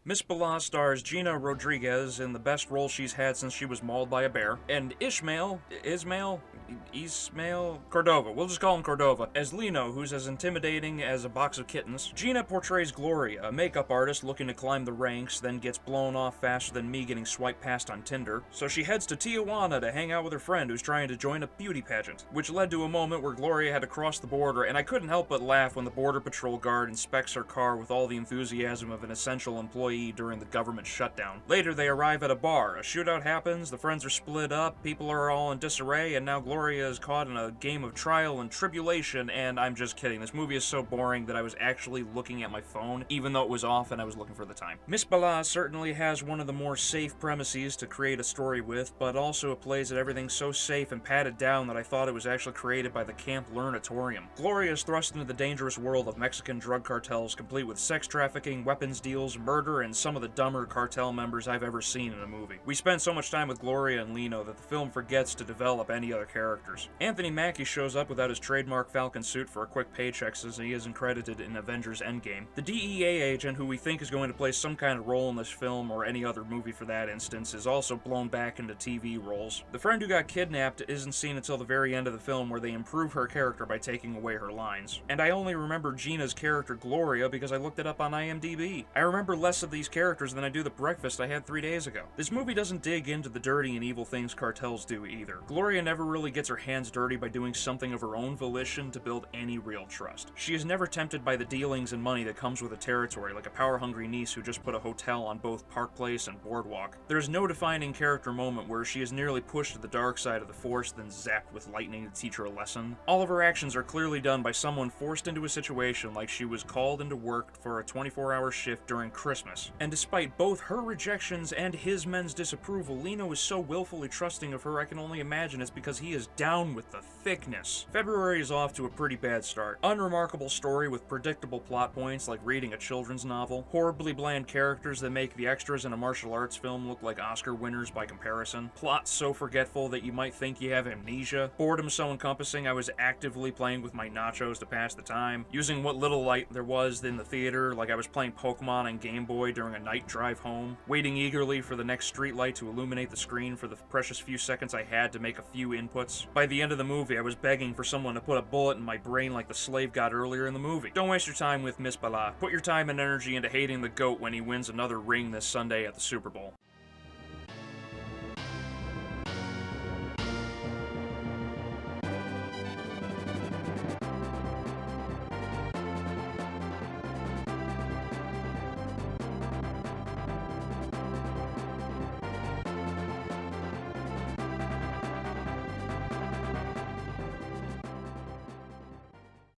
Miss Bala stars Gina Rodriguez in the best role she's had since she was mauled by a bear, and Ismael Cordova, we'll just call him Cordova, as Lino, who's as intimidating as a box of kittens. Gina portrays Gloria, a makeup artist looking to climb the ranks, then gets blown off faster than me getting swiped past on Tinder, so she heads to Tijuana to hang out with her friend who's trying to join a beauty pageant, which led to a moment where Gloria had to cross the border, and I couldn't help but laugh when the Border Patrol guard inspects her car with all the enthusiasm of an essential employee during the government shutdown. Later, they arrive at a bar, a shootout happens, the friends are split up, people are all in disarray, and now Gloria is caught in a game of trial and tribulation, and I'm just kidding. This movie is so boring that I was actually looking at my phone, even though it was off and I was looking for the time. Miss Bala certainly has one of the more safe premises to create a story with, but also it plays at everything so safe and padded down that I thought it was actually created by the Camp Learnatorium. Gloria is thrust into the dangerous world of Mexican drug cartels, complete with sex trafficking, weapons deals, murder, and some of the dumber cartel members I've ever seen in a movie. We spend so much time with Gloria and Lino that the film forgets to develop any other characters. Anthony Mackie shows up without his trademark Falcon suit for a quick paycheck since he isn't credited in Avengers Endgame. The DEA agent, who we think is going to play some kind of role in this film or any other movie for that instance, is also blown back into TV roles. The friend who got kidnapped isn't seen until the very end of the film, where they improve her character by taking away her lines. And I only remember Gina's character Gloria because I looked it up on IMDb. I remember less of these characters than I do the breakfast I had 3 days ago. This movie doesn't dig into the dirty and evil things cartels do either. Gloria never really gets her hands dirty by doing something of her own volition to build any real trust. She is never tempted by the dealings and money that comes with the territory, like a power-hungry niece who just put a hotel on both Park Place and Boardwalk. There is no defining character moment where she is nearly pushed to the dark side of the Force, then zapped with lightning to teach her a lesson. All of her actions are clearly done by someone forced into a situation like she was called into work for a 24-hour shift during Christmas. And despite both her rejections and his men's disapproval, Lino is so willfully trusting of her I can only imagine it's because he is down with the thickness. February is off to a pretty bad start. Unremarkable story with predictable plot points like reading a children's novel. Horribly bland characters that make the extras in a martial arts film look like Oscar winners by comparison. Plot so forgetful that you might think you have amnesia. Boredom so encompassing I was actively playing with my nachos to pass the time, using what little light there was in the theater like I was playing Pokemon on Game Boy during a night drive home, waiting eagerly for the next streetlight to illuminate the screen for the precious few seconds I had to make a few inputs. By the end of the movie, I was begging for someone to put a bullet in my brain like the slave got earlier in the movie. Don't waste your time with Miss Bala. Put your time and energy into hating the GOAT when he wins another ring this Sunday at the Super Bowl.